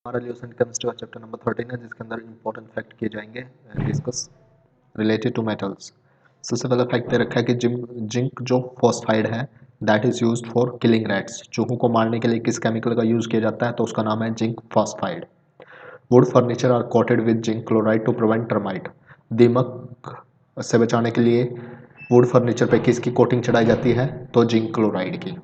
हमारा lesson chemistry का chapter number 13 है जिसके अंदर इंपॉर्टेंट फैक्ट किए जाएंगे डिस्कस रिलेटेड टू मेटल्स। सबसे पहला फैक्ट दे रखा है कि जिंक जो फॉस्फाइड है that is used for killing rats. चूहों को मारने के लिए किस केमिकल का यूज किया जाता है तो उसका नाम है zinc phosphide. Wood furniture are coated with zinc chloride to prevent termite. दीमक से बचाने के लिए वुड फर्नीचर पे किसकी कोटिंग चढ़ाई जाती है तो जिंक क्लोराइड की।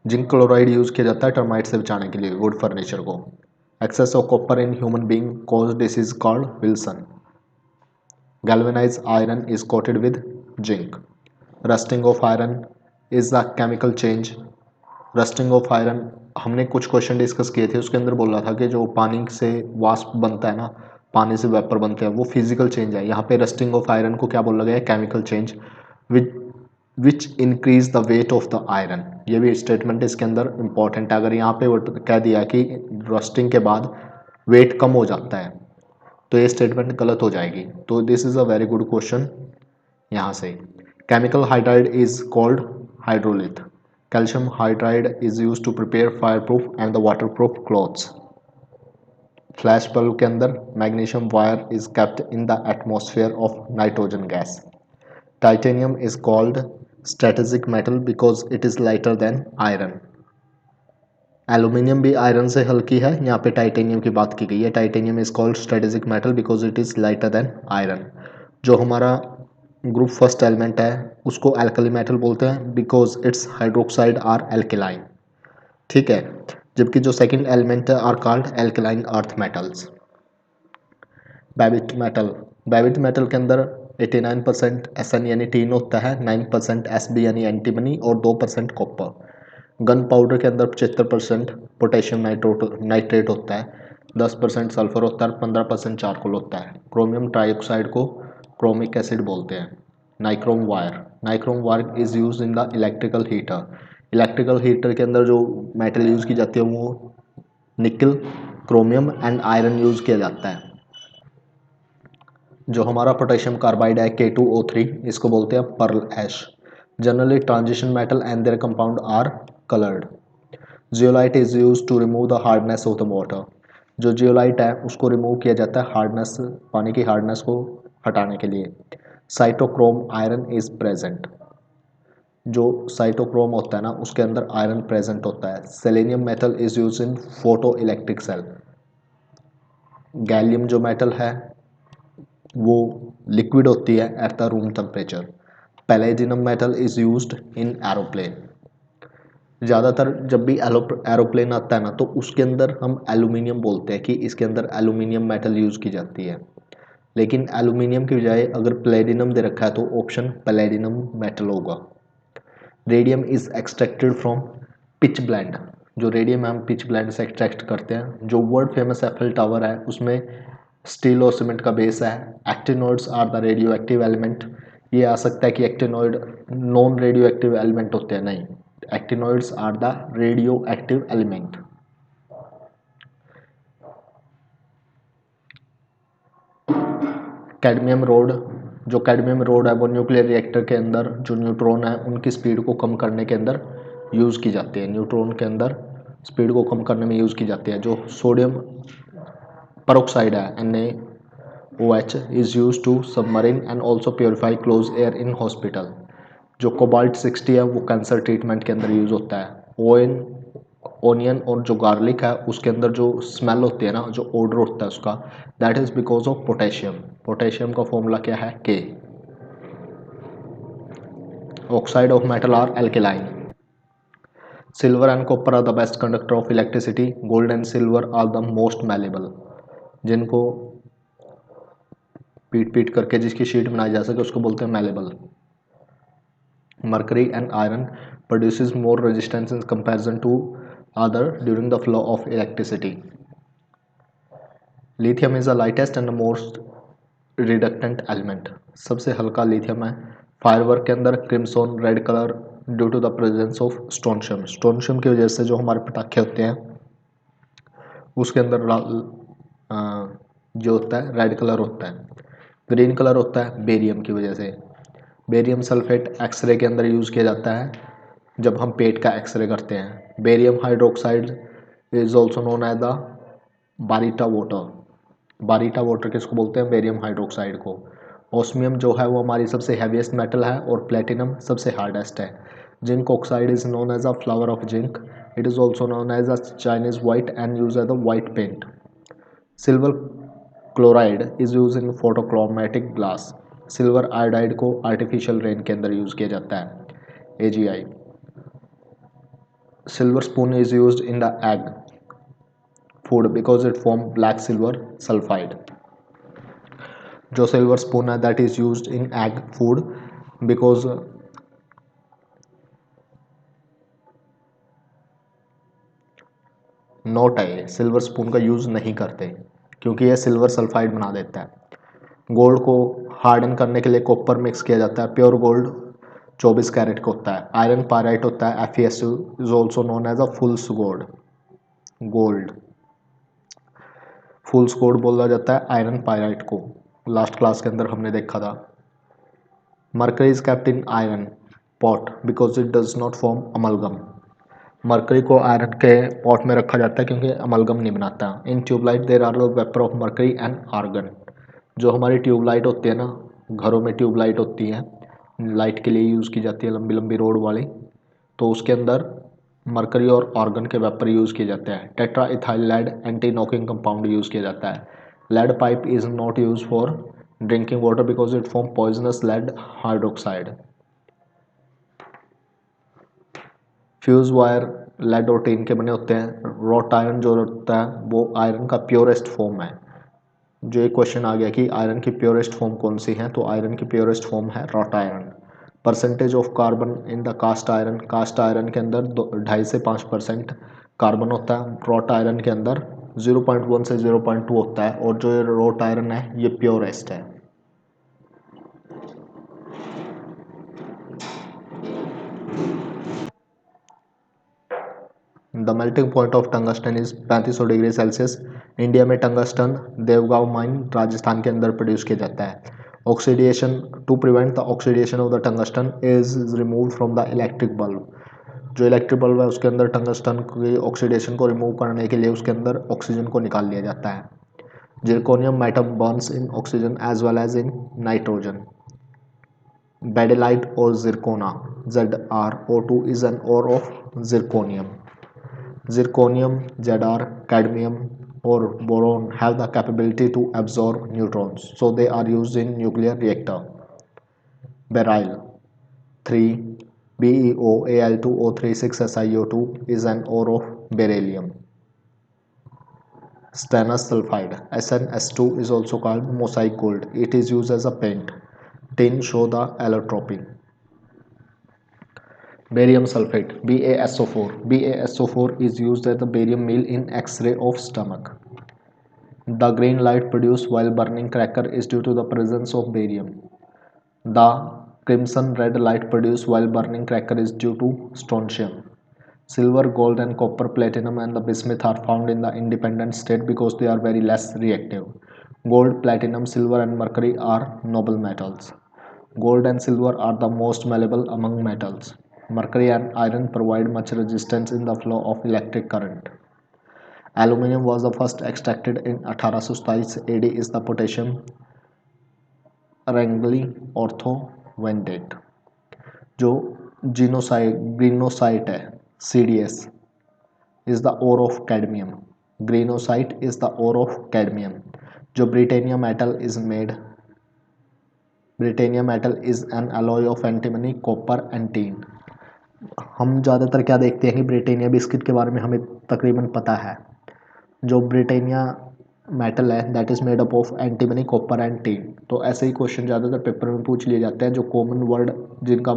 जिंक क्लोराइड यूज किया जाता है टर्माइट से बचाने के लिए वुड फर्नीचर को। Excess of copper in human being cause disease called Wilson. Galvanize iron is coated with zinc. Rusting of iron is the chemical change. Rusting of iron हमने कुछ क्वेश्चन डिस्कस किए थे, उसके अंदर बोल रहा था कि जो पानी से वाष्प बनता है ना, पानी से वेपर बनते हैं, वो फिजिकल चेंज है। यहाँ पे रस्टिंग ऑफ आयरन को क्या बोला गया है chemical change which increase the weight of the iron. ये भी स्टेटमेंट इसके अंदर इंपॉर्टेंट है। अगर यहाँ पे वो कह दिया कि रस्टिंग के बाद वेट कम हो जाता है तो ये स्टेटमेंट गलत हो जाएगी। तो this is a very good question यहाँ से। Chemical hydride is called hydrolith. Calcium hydride is use to prepare fire proof and the water proof clothes. Flash bulb के अंदर magnesium wire is kept in the atmosphere of nitrogen gas. Titanium is called strategic metal because it is lighter than iron. Aluminium भी iron से हल्की है, यहाँ पे titanium की बात की गई है। Titanium is called strategic metal because it is lighter than iron. जो हमारा ग्रुप फर्स्ट एलिमेंट है उसको एल्कली मेटल बोलते हैं because its hydroxide are alkaline. ठीक है, जबकि जो सेकंड एलिमेंट है are called alkaline earth metals. Babbitt metal, babbitt metal के अंदर 89% एस एन यानी टीन होता है, 9% एस बी यानी एंटीमनी और 2% कॉपर। गन पाउडर के अंदर 75% पोटेशियम नाइट्रेट होता है, 10% सल्फर होता है, 15% चारकोल होता है। क्रोमियम ट्राइऑक्साइड को क्रोमिक एसिड बोलते हैं। Nichrome wire, nichrome wire is use in the electrical heater. Electrical heater के अंदर जो मेटल यूज की जाती है वो निकल, क्रोमियम एंड आयरन यूज किया जाता है। जो हमारा पोटेशियम कार्बाइड है K2O3 इसको बोलते हैं pearl ash. Generally transition metal and their compound are coloured. Zeolite is use to remove the hardness of the water. जो जियोलाइट है उसको रिमूव किया जाता है हार्डनेस, पानी की हार्डनेस को हटाने के लिए। Cytochrome iron is present. जो साइटोक्रोम होता है ना उसके अंदर आयरन प्रेजेंट होता है। Selenium metal is use in photo electric cell. Gallium जो मेटल है वो लिक्विड होती है eight the room temperature. पैलेडिनम metal is used in aeroplane. ज़्यादातर जब भी एरोप्लेन आता है ना तो उसके अंदर हम एल्यूमिनियम बोलते हैं कि इसके अंदर एल्यूमिनियम मेटल यूज़ की जाती है, लेकिन एल्यूमिनियम की बजाय अगर प्लेडिनम दे रखा है तो ऑप्शन प्लेडिनम मेटल होगा। Radium is extracted from pitch blend. जो रेडियम है हम पिच ब्लेंड से एक्सट्रैक्ट करते हैं। जो वर्ल्ड फेमस एफिल टावर है उसमें स्टील और सीमेंट का बेस है। Actinoids are the radioactive element. ये आ सकता है कि actinoid non radioactive element होते हैं, नहीं, actinoids are the radioactive element. Cadmium rod, जो कैडमियम रोड है वो न्यूक्लियर रिएक्टर के अंदर जो न्यूट्रॉन है उनकी स्पीड को कम करने के अंदर यूज़ की जाती है। न्यूट्रॉन के अंदर स्पीड को कम करने में यूज़ की जाती है। जो सोडियम peroxide है NaOH is used to submarine and also purify close air in hospital। जो कोबाल्ट 60 है वो कैंसर ट्रीटमेंट के अंदर यूज़ होता है। ओनियन और जो गार्लिक है उसके अंदर जो स्मेल होती है ना, जो ऑर्डर होता है उसका, that is because of potassium. Potassium का फॉर्मूला क्या है K। Oxide of metal are alkaline. Silver and copper are the best conductor of electricity. Gold and silver are the most malleable. जिनको पीट पीट करके जिसकी शीट बनाई जा सके उसको बोलते हैं malleable. Mercury and iron produces more resistance in comparison to other during the flow of electricity. Lithium is the lightest and the most reductant element. सबसे हल्का लिथियम है। फायरवर्क के अंदर क्रिम्सोन red colour due to the presence of strontium. Strontium की वजह से जो हमारे पटाखे होते हैं उसके अंदर जो होता है रेड कलर होता है। ग्रीन कलर होता है बेरियम की वजह से। बेरियम सल्फेट एक्सरे के अंदर यूज़ किया जाता है जब हम पेट का एक्सरे करते हैं। Barium hydroxide is also known as the बारीटा water. बारीटा water किसको बोलते हैं? बेरियम हाइड्रोक्साइड को। ऑस्मियम जो है वो हमारी सबसे हैवीएस्ट मेटल है और प्लेटिनम सबसे हार्डेस्ट है। Zinc oxide is known as a flower of zinc. It is also known as a Chinese white and use as a white paint. Silver chloride is use in photochromatic glass. Silver iodide को artificial rain के अंदर use किया जाता है, AgI। Silver spoon is use in the egg food because it form black silver sulphide. जो silver spoon है that is used in egg food because note है, silver spoon का यूज़ नहीं करते क्योंकि यह सिल्वर सल्फाइड बना देता है। गोल्ड को हार्डन करने के लिए कॉपर मिक्स किया जाता है। प्योर गोल्ड 24 कैरेट का होता है। आयरन पायराइट होता है, FeSu is also known as a फुल्स gold. Gold फुल्स gold बोला जाता है आयरन पायराइट को। लास्ट क्लास के अंदर हमने देखा था। Mercury is kept in iron pot because it does not form amalgam. Mercury को आयरन के पॉट में रखा जाता है क्योंकि अमलगम नहीं बनाता। इन tubelight there are vapour of mercury and argon. जो हमारी ट्यूबलाइट होती है ना, घरों में ट्यूबलाइट होती है, लाइट के लिए यूज़ की जाती है, लंबी लंबी रोड वाली, तो उसके अंदर मरकरी और आर्गन के वेपर यूज़ किए जाते हैं। Tetraethyl lead anti knocking compound use किया जाता है। Lead pipe is not use for drinking water because it form poisonous lead hydroxide. Fuse wire lead और टीन के बने होते हैं। रॉट आयरन जो होता है वो आयरन का प्योरेस्ट फॉर्म है। जो एक क्वेश्चन आ गया कि आयरन की प्योरेस्ट फॉर्म कौन सी है, तो आयरन की प्योरेस्ट फॉर्म है wrought iron. Percentage of carbon in the cast iron. Cast iron के अंदर 2.5 से 5% कार्बन होता है। रॉट आयरन के अंदर 0.1 से 0.2 होता है। और जो ये रॉट आयरन है ये प्योरेस्ट है। The melting point of tungsten is 3500 degree Celsius. India में टंगस्टन देवगांव माइन राजस्थान के अंदर प्रोड्यूस किया जाता है। Oxidation to prevent the oxidation of the tungsten is remove from the electric bulb. जो इलेक्ट्रिक बल्ब है उसके अंदर टंगस्टन की ऑक्सीडेशन को रिमूव करने के लिए उसके अंदर ऑक्सीजन को निकाल लिया जाता है। Zirconium metal Burns in oxygen as well as in nitrogen. बेडेलाइट और जिरकोना ZrO2 is an ore of zirconium. Zirconium, Zr, cadmium or boron have the capability to absorb neutrons, so they are used in nuclear reactor. Beryl 3 BeOAl2O36SiO2 is an ore of beryllium. Stannous sulfide SNS2 is also called mosaic gold. It is used as a paint. Tin show the allotropy. Barium sulfate BaSO4. BaSO4 is used as the barium meal in X-ray of stomach. The green light produced while burning cracker is due to the presence of barium. The crimson red light produced while burning cracker is due to strontium. Silver, gold and copper, platinum and the bismuth are found in the independent state because they are very less reactive. Gold, platinum, silver and mercury are noble metals. Gold and silver are the most malleable among metals. Mercury and iron provide much resistance in the flow of electric current. Aluminium was the first extracted in 1827 AD is the potassium Wrangely orthovanate. जो ग्रीनोसाइट है CdS is the ore of cadmium. Greenocyte is the ore of cadmium. जो ब्रिटेनिया metal is made. Britannia metal is an alloy of antimony, copper and tin. हम ज़्यादातर क्या देखते हैं कि ब्रिटेनिया biscuit के बारे में हमें तकरीबन पता है। जो ब्रिटेनिया मेटल है that is made up of antimony, copper and teen. तो ऐसे ही क्वेश्चन ज़्यादातर पेपर में पूछ लिए जाते हैं जो कॉमन वर्ड जिनका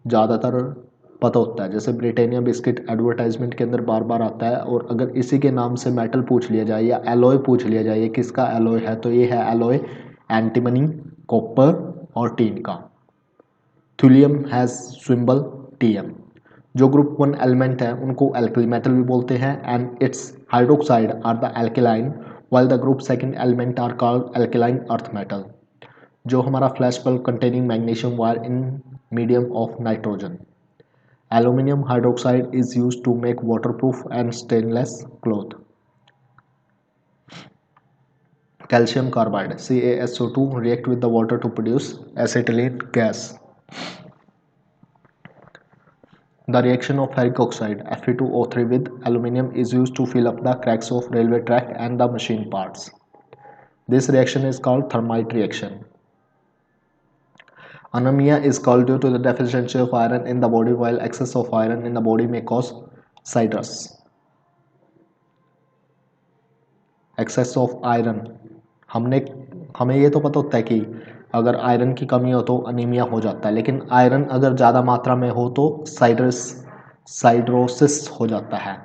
ज़्यादातर पता होता है। जैसे ब्रिटेनिया बिस्किट एडवर्टाइजमेंट के अंदर बार बार आता है, और अगर इसी के नाम से मेटल पूछ लिया जाए या एलॉय पूछ लिया जाए किसका एलॉय है, तो ये है एलॉय एंटीमनी, कॉपर और टीन का। Thulium has symbol Tm। जो ग्रुप 1 एलिमेंट है उनको एल्कली मेटल भी बोलते हैं and its hydroxide are the alkaline, while the group 2 element are called alkaline earth metal. जो हमारा flash bulb containing magnesium wire in medium of nitrogen. Aluminium hydroxide is used to make waterproof and stainless cloth. Calcium carbide CaSO2 react with the water to produce acetylene gas. The reaction of ferric oxide Fe2O3 with aluminium is used to fill up the cracks of railway track and the machine parts. This reaction is called thermite reaction. Anemia is called due to the deficiency of iron in the body, while excess of iron in the body may cause cirrhosis. Excess of iron हमें ये तो पता होता है कि अगर iron की कमी हो तो अनीमिया हो जाता है, लेकिन आयरन अगर ज़्यादा मात्रा में हो तो साइड्रोसिस हो जाता है।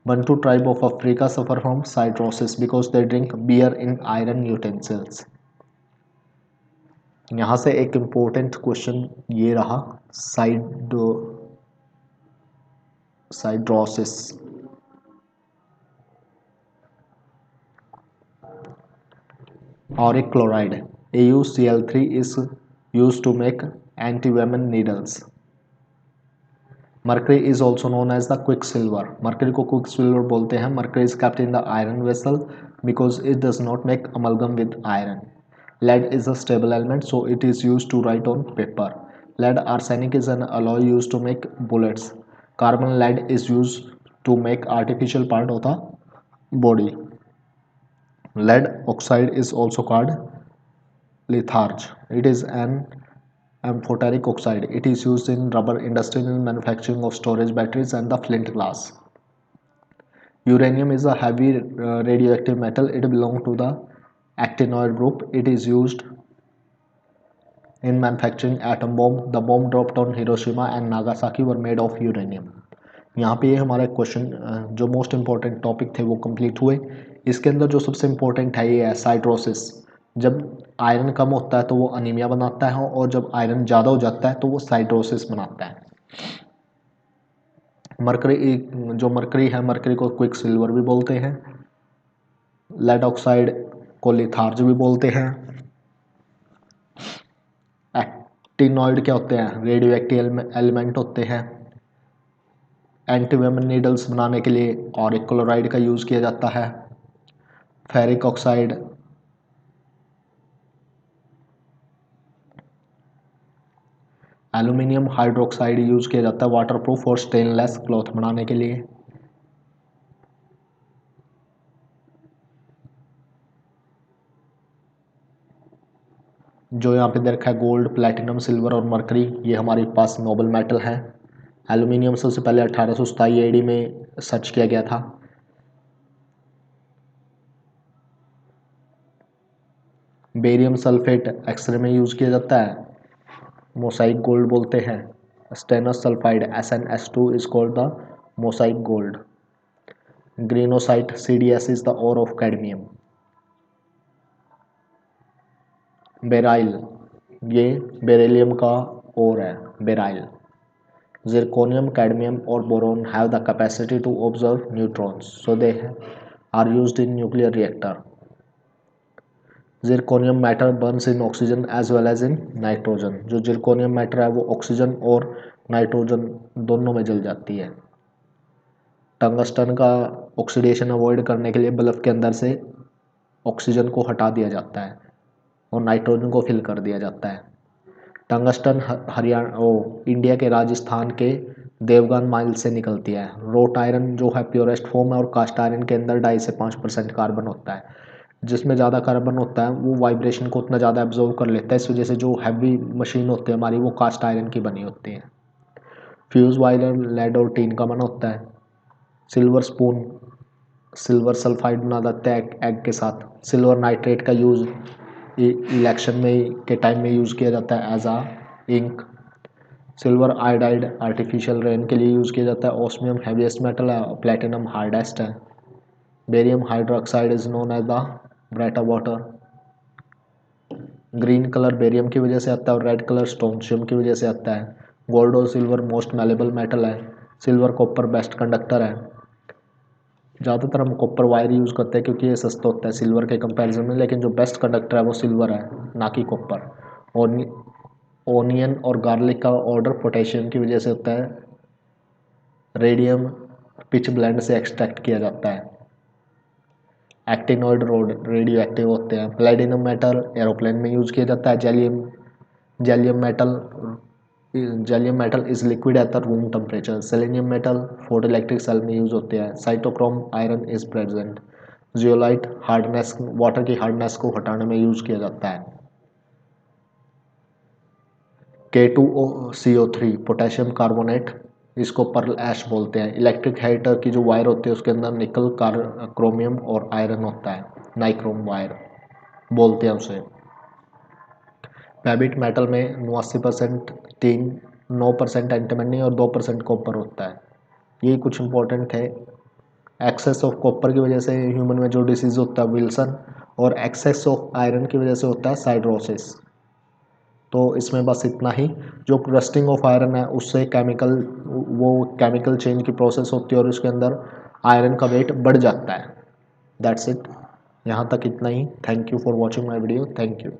Bantu tribe of Africa suffer from cirrhosis because they drink beer in iron utensils. यहाँ से एक इम्पोर्टेंट क्वेश्चन ये रहा, साइड्रोसिस। Auric chloride AuCl3 is used to make antivenom needles. Mercury is also known as the quicksilver. Mercury को quicksilver बोलते हैं. Mercury is kept in the iron vessel because it does not make amalgam with iron. Lead is a stable element, so it is used to write on paper. Lead arsenic is an alloy used to make bullets. Carbon lead is used to make artificial part of the body. Lead oxide is also called litharge. It is an amphoteric oxide. It is used in rubber industry in manufacturing of storage batteries and the flint glass. Uranium is a heavy radioactive metal. It belongs to the actinoid group. It is used in manufacturing atom bomb. The bomb dropped on Hiroshima and Nagasaki were made of uranium. यहाँ पे ये हमारा question जो most important topic थे वो complete हुए। इसके अंदर जो सबसे इम्पोर्टेंट है ये है साइड्रोसिस। जब आयरन कम होता है तो वो अनीमिया बनाता है, और जब आयरन ज़्यादा हो जाता है तो वो साइड्रोसिस बनाता है। मरकरी है, मरकरी को क्विक सिल्वर भी बोलते हैं। लेड ऑक्साइड को लिथार्ज भी बोलते हैं। एक्टिनॉइड क्या होते हैं? रेडियो एक्टिव एलिमेंट होते हैं। एंटीवेमन नीडल्स बनाने के लिए ऑरिक क्लोराइड का यूज़ किया जाता है। Ferric oxide aluminium hydroxide use किया जाता है वाटरप्रूफ और स्टेनलेस क्लॉथ बनाने के लिए। जो यहाँ पे दे रखा है गोल्ड, प्लैटिनम, सिल्वर और मरकरी, ये हमारे पास नोबल मेटल है। एल्यूमिनियम सबसे पहले 1827 AD में सर्च किया गया था। बेरियम सल्फेट एक्सरे में यूज़ किया जाता है, मोसाइक गोल्ड बोलते हैं। Stannous sulphide SnS2 is called the mosaic gold. ग्रीनोसाइट CdS is the ore of cadmium. बेराइल, ये बेरिलियम का ओर है, बेराइल। Zirconium, cadmium or boron have the capacity to absorb neutrons, so they are used in nuclear reactor. Zirconium matter burns in oxygen as well as in nitrogen. जो zirconium matter है वो oxygen और nitrogen दोनों में जल जाती है। Tungsten का ऑक्सीडेशन अवॉइड करने के लिए बल्ब के अंदर से ऑक्सीजन को हटा दिया जाता है और नाइट्रोजन को फिल कर दिया जाता है। टंगस्टन इंडिया के राजस्थान के देवगन माइल से निकलती है। रोट आयरन जो है प्योरेस्ट फॉर्म है, और कास्ट आयरन के अंदर 2.5 से 5% कार्बन होता है। जिसमें ज़्यादा कार्बन होता है वो वाइब्रेशन को उतना ज़्यादा एब्जॉर्व कर लेता है, इस वजह से जो हैवी मशीन होती है हमारी वो कास्ट आयरन की बनी होती है। फ्यूज़ वायर लेड और टीन का बना होता है। सिल्वर स्पून सिल्वर सल्फाइड बना देता है एग के साथ। सिल्वर नाइट्रेट का यूज़ इलेक्शन में के टाइम में यूज़ किया जाता है एज आ ink. Silver iodide artificial rain के लिए यूज़ किया जाता है। ऑस्मियम हैवीएस्ट मेटल है, प्लेटिनम हार्डेस्ट है। Barium hydroxide is known as the brighter water. Green colour barium की वजह से आता है और रेड कलर स्टोनशियम की वजह से आता है। गोल्ड और सिल्वर मोस्ट मैलेबल मेटल है। सिल्वर कॉपर बेस्ट कंडक्टर है। ज़्यादातर हम कॉपर वायर यूज़ करते हैं क्योंकि ये सस्ता होता है सिल्वर के कंपैरिजन में, लेकिन जो बेस्ट कंडक्टर है वो सिल्वर है, ना कि कॉपर। ओनियन और गार्लिक का ऑर्डर पोटेशियम की वजह से होता है। रेडियम पिच ब्लेंड से एक्सट्रैक्ट किया जाता है। एक्टिनॉइड रेडियो एक्टिव होते हैं। प्लेटिनम मेटल एरोप्लेन में यूज़ किया जाता है। Gallium metal is liquid at the room temperature. Selenium metal photoelectric cell में यूज होते हैं। Cytochrome iron is present. Zeolite hardness water की हार्डनेस को हटाने में यूज किया जाता है। K2CO3 पोटेशियम कार्बोनेट, इसको पर्ल ऐश बोलते हैं। इलेक्ट्रिक हीटर की जो वायर होती है उसके अंदर निकल क्रोमियम और आयरन होता है, नाइक्रोम वायर बोलते हैं उसे। पैबिट मेटल में 89% टीन, 9% एंटीमनी और 2% कॉपर होता है। यही कुछ इंपॉर्टेंट है। एक्सेस ऑफ कॉपर की वजह से ह्यूमन में जो डिसीज होता है विल्सन, और एक्सेस ऑफ आयरन की वजह से होता है साइड्रोसिस। तो इसमें बस इतना ही। जो रस्टिंग ऑफ आयरन है उससे केमिकल चेंज की प्रोसेस होती है और उसके अंदर आयरन का वेट बढ़ जाता है। दैट्स इट, यहाँ तक इतना ही। Thank you for watching my video. Thank you.